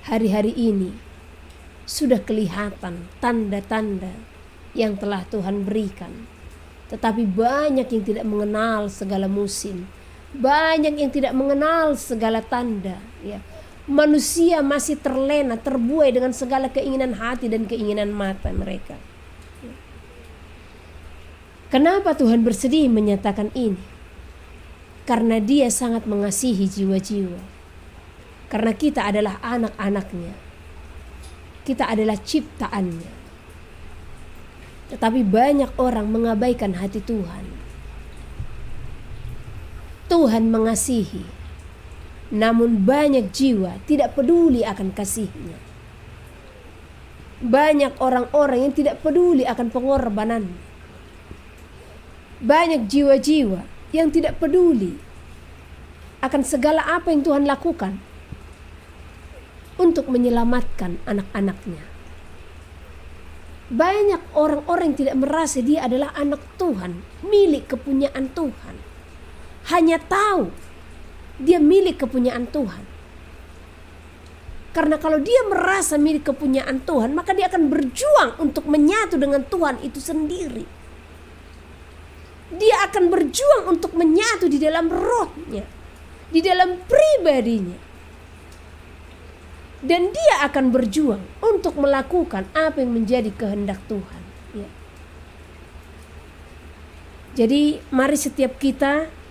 hari-hari ini sudah kelihatan tanda-tanda yang telah Tuhan berikan. Tetapi banyak yang tidak mengenal segala musim. Banyak yang tidak mengenal segala tanda, ya. Manusia masih terlena, terbuai dengan segala keinginan hati dan keinginan mata mereka. Kenapa Tuhan bersedih menyatakan ini? Karena Dia sangat mengasihi jiwa-jiwa. Karena kita adalah anak-anaknya. Kita adalah ciptaannya. Tetapi banyak orang mengabaikan hati Tuhan. Tuhan mengasihi, namun banyak jiwa tidak peduli akan kasih-Nya. Banyak orang-orang yang tidak peduli akan pengorbanan. Banyak jiwa-jiwa yang tidak peduli akan segala apa yang Tuhan lakukan untuk menyelamatkan anak-anaknya. Banyak orang-orang yang tidak merasa dia adalah anak Tuhan, milik kepunyaan Tuhan. Hanya tahu dia milik kepunyaan Tuhan. Karena kalau dia merasa milik kepunyaan Tuhan, maka dia akan berjuang untuk menyatu dengan Tuhan itu sendiri. Dia akan berjuang untuk menyatu di dalam rohnya, di dalam pribadinya. Dan dia akan berjuang untuk melakukan apa yang menjadi kehendak Tuhan, ya. Jadi mari setiap kita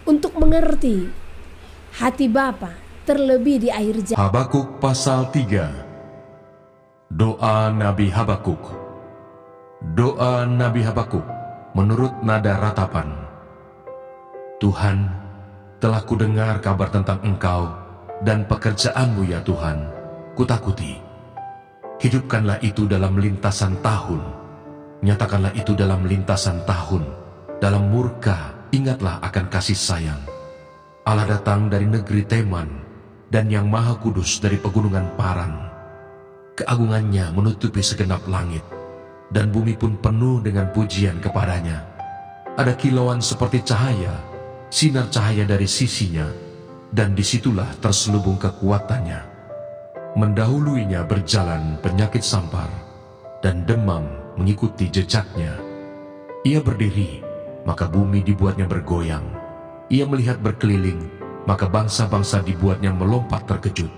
untuk mengerti hati Bapa, terlebih di akhir zaman. Habakuk pasal 3. Doa Nabi Habakuk. Doa Nabi Habakuk menurut nada ratapan. Tuhan, telah kudengar kabar tentang Engkau dan pekerjaanmu ya Tuhan, kutakuti. Hidupkanlah itu dalam lintasan tahun, nyatakanlah itu dalam lintasan tahun. Dalam murka, ingatlah akan kasih sayang. Allah datang dari negeri Teman, dan Yang Maha Kudus dari pegunungan Paran. Keagungannya menutupi segenap langit, dan bumi pun penuh dengan pujian kepadanya. Ada kilauan seperti cahaya, sinar cahaya dari sisinya, dan disitulah terselubung kekuatannya. Mendahuluinya berjalan penyakit sampar, dan demam mengikuti jejaknya. Ia berdiri, maka bumi dibuatnya bergoyang. Ia melihat berkeliling, maka bangsa-bangsa dibuatnya melompat terkejut.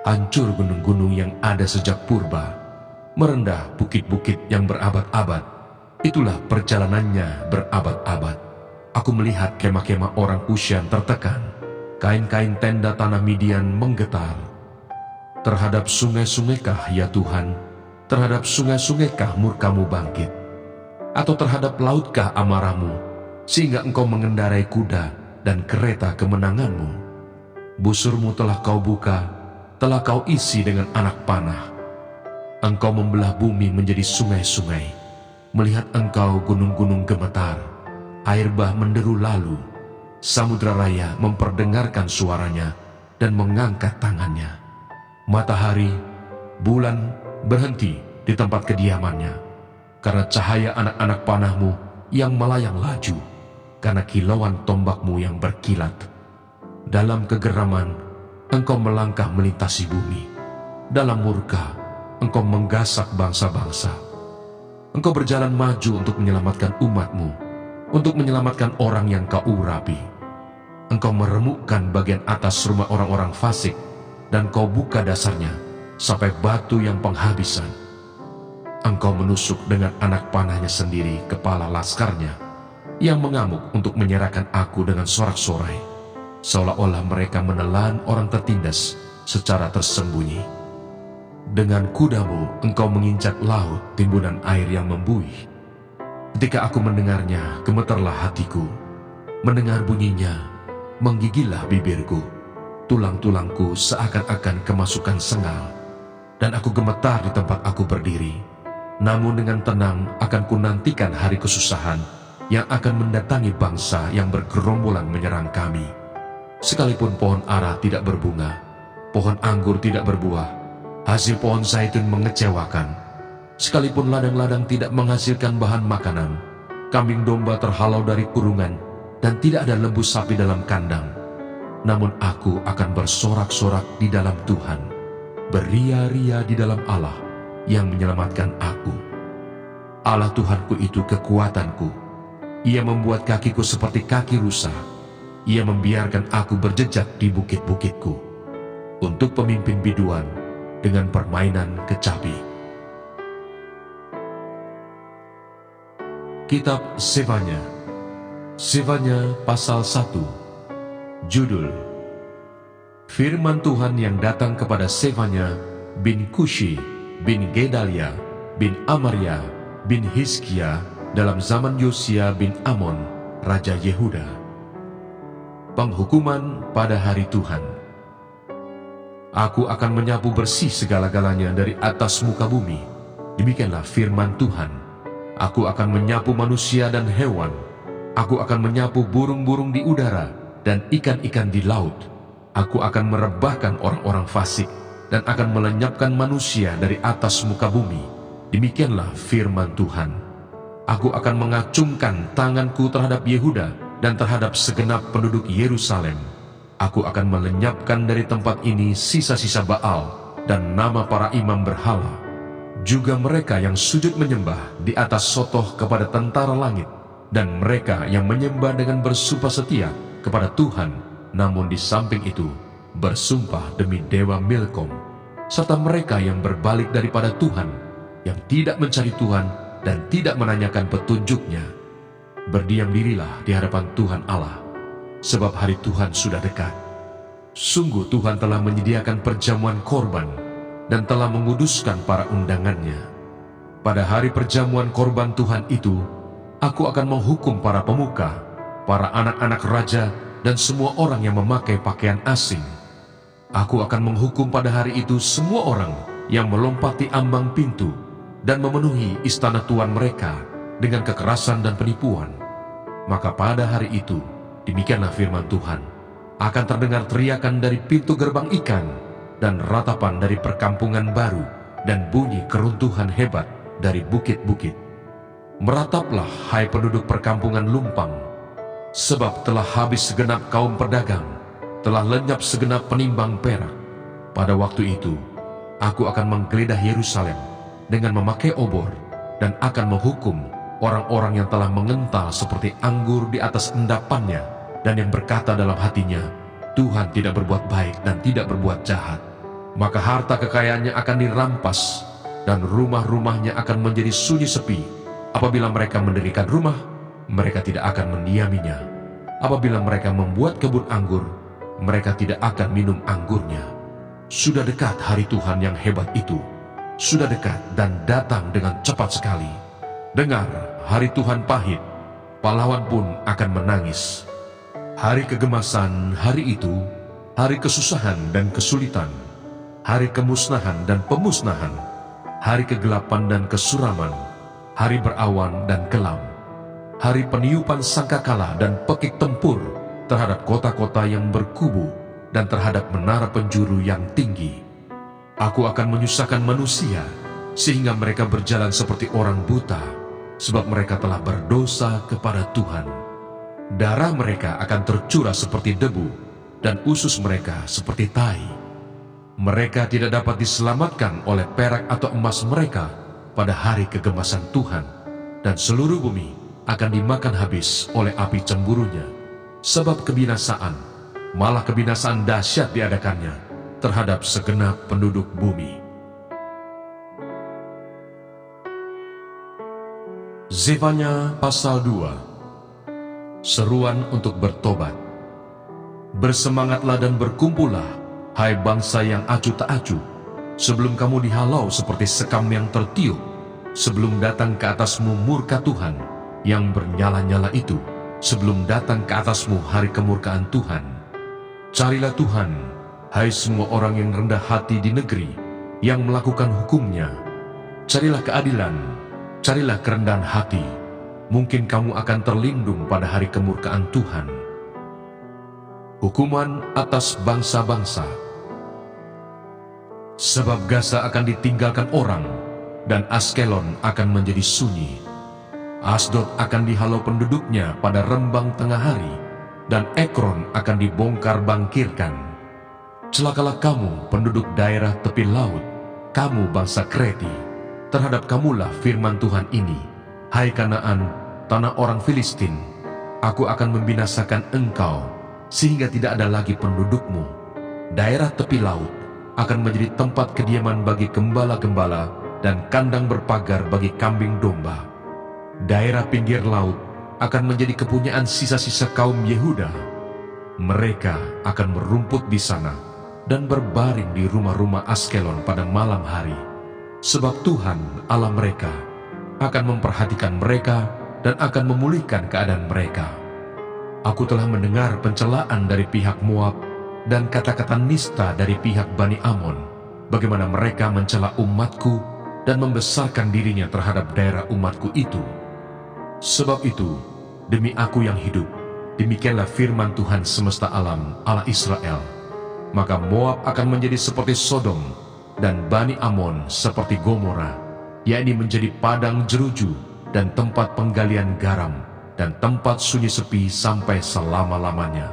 Hancur gunung-gunung yang ada sejak purba, merendah bukit-bukit yang berabad-abad. Itulah perjalanannya berabad-abad. Aku melihat kemah-kemah orang Kusyan tertekan, kain-kain tenda tanah Midian menggetar. Terhadap sungai-sungaikah ya Tuhan, terhadap sungai-sungaikah murkamu bangkit? Atau terhadap lautkah amarahmu, sehingga engkau mengendarai kuda dan kereta kemenanganmu? Busurmu telah kau buka, telah kau isi dengan anak panah. Engkau membelah bumi menjadi sungai-sungai. Melihat engkau gunung-gunung gemetar, air bah menderu lalu. Samudra raya memperdengarkan suaranya dan mengangkat tangannya. Matahari, bulan berhenti di tempat kediamannya, karena cahaya anak-anak panahmu yang melayang laju, karena kilauan tombakmu yang berkilat. Dalam kegeraman, engkau melangkah melintasi bumi. Dalam murka, engkau menggasak bangsa-bangsa. Engkau berjalan maju untuk menyelamatkan umatmu, untuk menyelamatkan orang yang kau urapi. Engkau meremukkan bagian atas rumah orang-orang fasik, dan kau buka dasarnya sampai batu yang penghabisan. Engkau menusuk dengan anak panahnya sendiri kepala laskarnya, yang mengamuk untuk menyerahkan aku dengan sorak-sorai, seolah-olah mereka menelan orang tertindas secara tersembunyi. Dengan kudamu engkau menginjak laut timbunan air yang membuih. Ketika aku mendengarnya, gemetarlah hatiku. Mendengar bunyinya, menggigillah bibirku. Tulang-tulangku seakan-akan kemasukan sengal, dan aku gemetar di tempat aku berdiri. Namun dengan tenang akan kunantikan hari kesusahan yang akan mendatangi bangsa yang bergerombolan menyerang kami. Sekalipun pohon ara tidak berbunga, pohon anggur tidak berbuah, hasil pohon zaitun mengecewakan. Sekalipun ladang-ladang tidak menghasilkan bahan makanan, kambing domba terhalau dari kurungan, dan tidak ada lembu sapi dalam kandang. Namun aku akan bersorak-sorak di dalam Tuhan, beria-ria di dalam Allah yang menyelamatkan aku. Allah Tuhanku itu kekuatanku. Ia membuat kakiku seperti kaki rusa. Ia membiarkan aku berjejak di bukit-bukitku, untuk pemimpin biduan dengan permainan kecapi. Kitab Sefanya. Sefanya pasal 1. Judul: Firman Tuhan yang datang kepada Sefanya bin Kushi bin Gedalia bin Amaria bin Hizkia dalam zaman Yosia bin Amon, Raja Yehuda. Penghukuman pada hari Tuhan. Aku akan menyapu bersih segala-galanya dari atas muka bumi. Demikianlah firman Tuhan. Aku akan menyapu manusia dan hewan. Aku akan menyapu burung-burung di udara dan ikan-ikan di laut. Aku akan merebahkan orang-orang fasik dan akan melenyapkan manusia dari atas muka bumi. Demikianlah firman Tuhan. Aku akan mengacungkan tanganku terhadap Yehuda dan terhadap segenap penduduk Yerusalem. Aku akan melenyapkan dari tempat ini sisa-sisa Baal dan nama para imam berhala, juga mereka yang sujud menyembah di atas sotoh kepada tentara langit, dan mereka yang menyembah dengan bersumpah setia kepada Tuhan, namun di samping itu bersumpah demi dewa Milkom, serta mereka yang berbalik daripada Tuhan, yang tidak mencari Tuhan dan tidak menanyakan petunjuknya. Berdiam dirilah di hadapan Tuhan Allah, sebab hari Tuhan sudah dekat. Sungguh Tuhan telah menyediakan perjamuan korban dan telah menguduskan para undangannya. Pada hari perjamuan korban Tuhan itu, aku akan menghukum para pemuka, para anak-anak raja, dan semua orang yang memakai pakaian asing. Aku akan menghukum pada hari itu semua orang yang melompati ambang pintu dan memenuhi istana tuan mereka dengan kekerasan dan penipuan. Maka pada hari itu, demikianlah firman Tuhan, akan terdengar teriakan dari pintu gerbang ikan, dan ratapan dari perkampungan baru, dan bunyi keruntuhan hebat dari bukit-bukit. Merataplah, hai penduduk perkampungan lumpang, sebab telah habis segenap kaum pedagang, telah lenyap segenap penimbang perak. Pada waktu itu, aku akan menggeledah Yerusalem dengan memakai obor, dan akan menghukum orang-orang yang telah mengental seperti anggur di atas endapannya, dan yang berkata dalam hatinya, Tuhan tidak berbuat baik dan tidak berbuat jahat. Maka harta kekayaannya akan dirampas, dan rumah-rumahnya akan menjadi sunyi sepi. Apabila mereka mendirikan rumah, mereka tidak akan mendiaminya. Apabila mereka membuat kebun anggur, mereka tidak akan minum anggurnya. Sudah dekat hari Tuhan yang hebat itu, sudah dekat dan datang dengan cepat sekali. Dengar, hari Tuhan pahit, pahlawan pun akan menangis. Hari kegemasan, hari itu, hari kesusahan dan kesulitan, hari kemusnahan dan pemusnahan, hari kegelapan dan kesuraman, hari berawan dan kelam, hari peniupan sangkakala dan pekik tempur terhadap kota-kota yang berkubu dan terhadap menara penjuru yang tinggi. Aku akan menyusahkan manusia sehingga mereka berjalan seperti orang buta, sebab mereka telah berdosa kepada Tuhan. Darah mereka akan tercurah seperti debu dan usus mereka seperti tai. Mereka tidak dapat diselamatkan oleh perak atau emas mereka pada hari kegemasan Tuhan, dan seluruh bumi akan dimakan habis oleh api cemburunya, sebab kebinasaan, malah kebinasaan dahsyat diadakannya terhadap segenap penduduk bumi. Zefanya pasal 2. Seruan untuk bertobat. Bersemangatlah dan berkumpullah, hai bangsa yang acuh tak acuh, sebelum kamu dihalau seperti sekam yang tertiup, sebelum datang ke atasmu murka Tuhan yang bernyala-nyala itu, sebelum datang ke atasmu hari kemurkaan Tuhan. Carilah Tuhan, hai semua orang yang rendah hati di negeri, yang melakukan hukumnya. Carilah keadilan, carilah kerendahan hati, mungkin kamu akan terlindung pada hari kemurkaan Tuhan. Hukuman atas bangsa-bangsa. Sebab Gaza akan ditinggalkan orang, dan Askelon akan menjadi sunyi. Asdod akan dihalau penduduknya pada rembang tengah hari, dan Ekron akan dibongkar bangkirkan. Celakalah kamu penduduk daerah tepi laut, kamu bangsa Kreti, terhadap kamulah firman Tuhan ini, hai Kanaan, tanah orang Filistin, aku akan membinasakan engkau, sehingga tidak ada lagi pendudukmu. Daerah tepi laut akan menjadi tempat kediaman bagi gembala-gembala dan kandang berpagar bagi kambing domba. Daerah pinggir laut akan menjadi kepunyaan sisa-sisa kaum Yehuda. Mereka akan merumput di sana dan berbaring di rumah-rumah Askelon pada malam hari, sebab Tuhan Allah mereka akan memperhatikan mereka dan akan memulihkan keadaan mereka. Aku telah mendengar pencelaan dari pihak Moab dan kata-kata nista dari pihak Bani Amon, bagaimana mereka mencela umatku dan membesarkan dirinya terhadap daerah umatku itu. Sebab itu, demi aku yang hidup, demikianlah firman Tuhan semesta alam, Allah Israel, maka Moab akan menjadi seperti Sodom, dan Bani Amon seperti Gomora, yakni menjadi padang jeruju dan tempat penggalian garam, dan tempat sunyi sepi sampai selama-lamanya.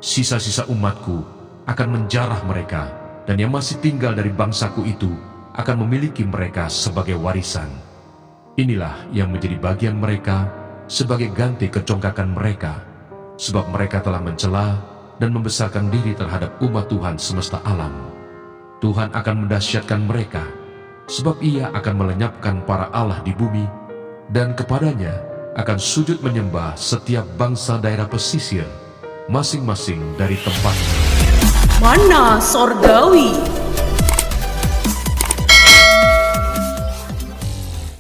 Sisa-sisa umatku akan menjarah mereka, dan yang masih tinggal dari bangsaku itu akan memiliki mereka sebagai warisan. Inilah yang menjadi bagian mereka sebagai ganti kecongkakan mereka, sebab mereka telah mencela dan membesarkan diri terhadap umat Tuhan semesta alam. Tuhan akan mendahsyatkan mereka, sebab Ia akan melenyapkan para allah di bumi, dan kepadanya akan sujud menyembah setiap bangsa daerah pesisir, masing-masing dari tempatnya. Mana Sorgawi.